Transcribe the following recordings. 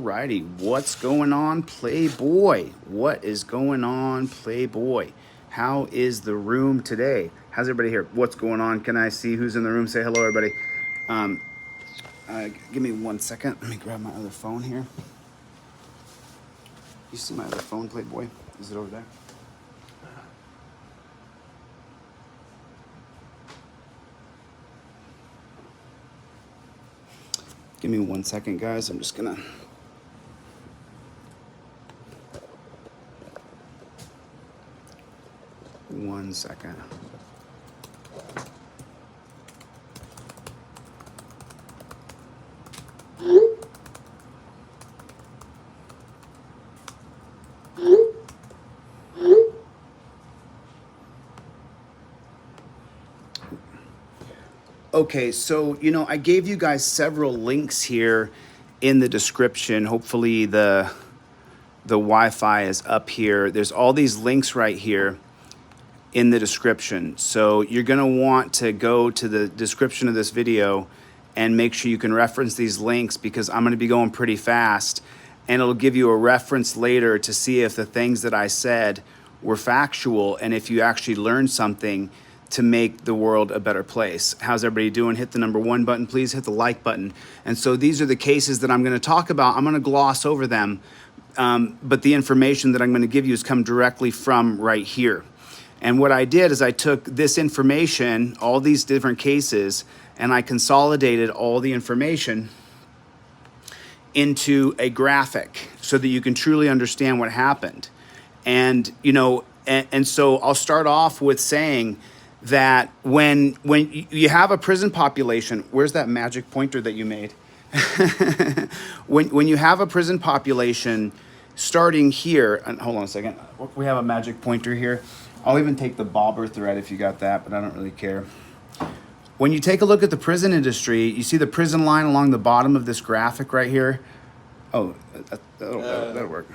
righty. What's going on, Playboy? What is going on, Playboy? How is the room today? How's everybody here? What's going on? Can I see who's in the room? Say hello, everybody. Give me 1 second. Let me grab my other phone here. You see my other phone, Playboy? Is it over there? Give me 1 second, guys. I'm just gonna... One second. Okay, so, I gave you guys several links here in the description. Hopefully the Wi-Fi is up here. There's all these links right here in the description. So you're gonna want to go to the description of this video and make sure you can reference these links, because I'm gonna be going pretty fast, and it'll give you a reference later to see if the things that I said were factual and if you actually learned something to make the world a better place. How's everybody doing? Hit the number 1 button, please. Hit the like button. And so these are the cases that I'm going to talk about. I'm going to gloss over them, but the information that I'm going to give you has come directly from right here. And what I did is I took this information, all these different cases, and I consolidated all the information into a graphic so that you can truly understand what happened. And, and so I'll start off with saying that when you have a prison population, where's that magic pointer that you made? when you have a prison population starting here, and hold on a second, we have a magic pointer here. I'll even take the bobber thread if you got that, but I don't really care. When you take a look at the prison industry, you see the prison line along the bottom of this graphic right here. Oh, that'll work.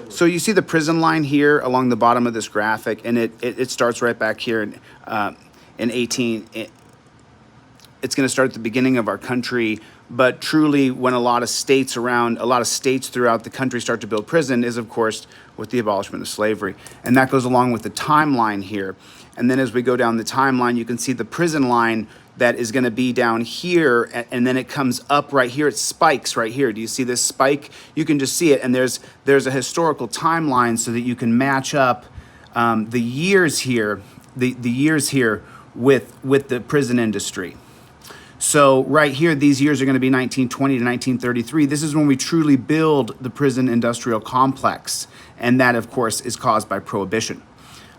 So you see the prison line here along the bottom of this graphic, and it starts right back here in 18. It's going to start at the beginning of our country, but truly when a lot of states throughout the country start to build prison is, of course, with the abolishment of slavery. And that goes along with the timeline here. And then as we go down the timeline, you can see the prison line that is going to be down here, and then it comes up right here. It spikes right here. Do you see this spike? You can just see it, and there's a historical timeline so that you can match up the years here, the years here with the prison industry. So right here, these years are going to be 1920 to 1933. This is when we truly build the prison industrial complex, and that, of course, is caused by prohibition.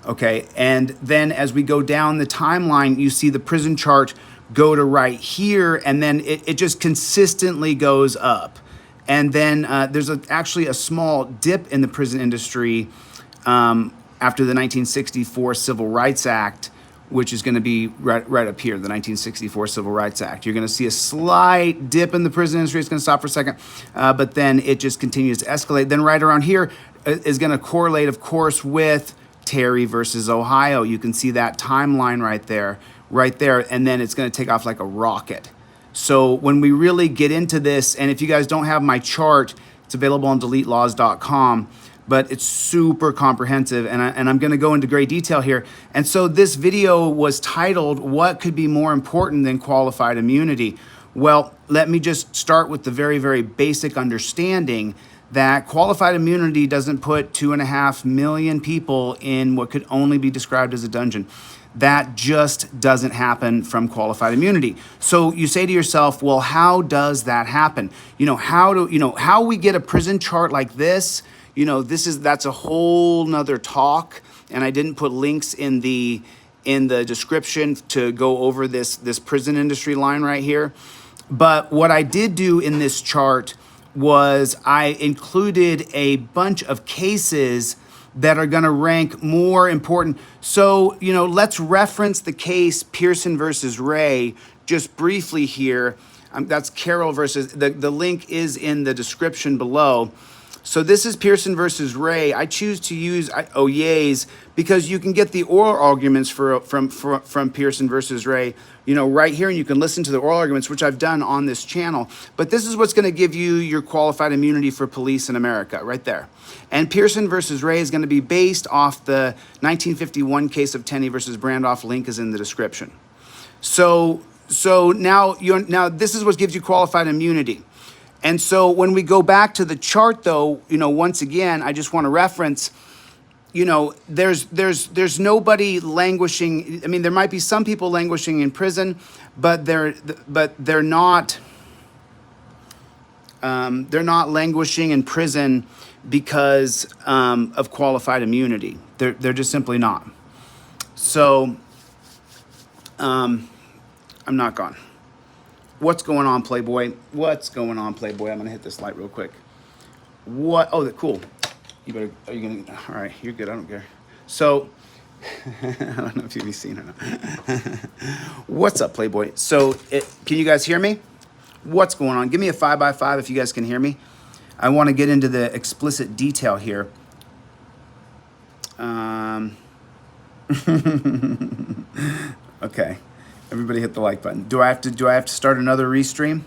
Okay, and then as we go down the timeline, you see the prison chart go to right here, and then it just consistently goes up. And then there's actually a small dip in the prison industry after the 1964 Civil Rights Act, which is going to be right up here, the 1964 Civil Rights Act. You're going to see a slight dip in the prison industry. It's going to stop for a second, but then it just continues to escalate. Then right around here is going to correlate, of course, with Terry versus Ohio. You can see that timeline right there, and then it's going to take off like a rocket. So when we really get into this, and if you guys don't have my chart, it's available on DeletelawZ.com, but it's super comprehensive, and I'm going to go into great detail here. And so this video was titled, "What Could Be More Important Than Qualified Immunity?" Well, let me just start with the very, very basic understanding that qualified immunity doesn't put 2.5 million people in what could only be described as a dungeon. That just doesn't happen from qualified immunity. So you say to yourself, well, how does that happen? How we get a prison chart like this, that's a whole nother talk. And I didn't put links in the description to go over this prison industry line right here. But what I did do in this chart was I included a bunch of cases that are going to rank more important. So, let's reference the case Pierson versus Ray just briefly here. That's Carroll versus, the link is in the description below. So this is Pierson versus Ray. I choose to use Oye's because you can get the oral arguments from Pierson versus Ray, right here, and you can listen to the oral arguments, which I've done on this channel. But this is what's going to give you your qualified immunity for police in America, right there. And Pierson versus Ray is going to be based off the 1951 case of Tenney versus Brandoff. Link is in the description. So now this is what gives you qualified immunity. And so when we go back to the chart, though, once again, I just want to reference, there's nobody languishing. I mean, there might be some people languishing in prison, but they're not languishing in prison because of qualified immunity. They're just simply not. So I'm not gone. What's going on, Playboy? What's going on, Playboy? I'm gonna hit this light real quick. What? Oh, cool. Are you gonna? All right, you're good. I don't care. So, I don't know if you've seen or not. What's up, Playboy? So, can you guys hear me? What's going on? Give me a 5x5 if you guys can hear me. I want to get into the explicit detail here. Okay. Everybody hit the like button. Do I have to start another restream?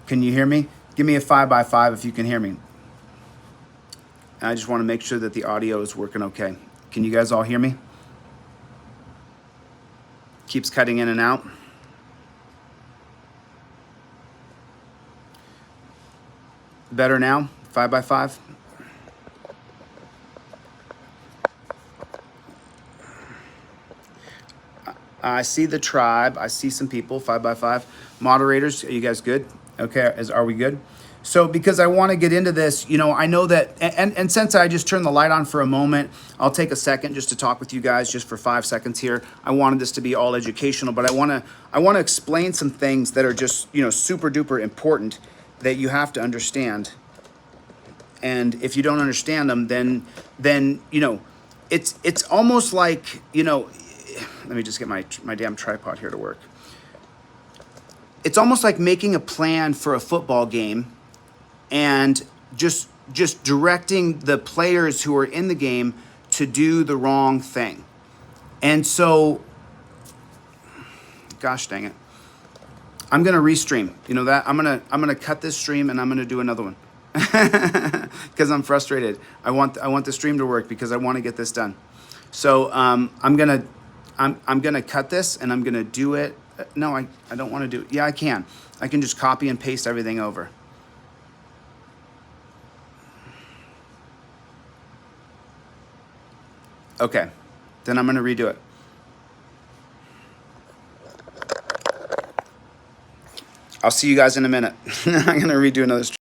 Can you hear me? Give me a 5x5 if you can hear me. I just want to make sure that the audio is working okay. Can you guys all hear me? Keeps cutting in and out. Better now? 5x5? I see the tribe. I see some people. 5x5 moderators. Are you guys good? Okay. Are we good? So because I want to get into this, I know that, and since I just turned the light on for a moment, I'll take a second just to talk with you guys just for 5 seconds here. I wanted this to be all educational, but I want to explain some things that are just, super duper important that you have to understand. And if you don't understand them, then it's almost like, let me just get my damn tripod here to work. It's almost like making a plan for a football game and just directing the players who are in the game to do the wrong thing. And so, gosh dang it. I'm going to restream. That I'm going to cut this stream and I'm going to do another one. Cuz I'm frustrated. I want the stream to work because I want to get this done. So, I'm going to cut this and I'm going to do it. No, I don't want to do it. Yeah, I can. I can just copy and paste everything over. Okay. Then I'm going to redo it. I'll see you guys in a minute. I'm going to redo another stream.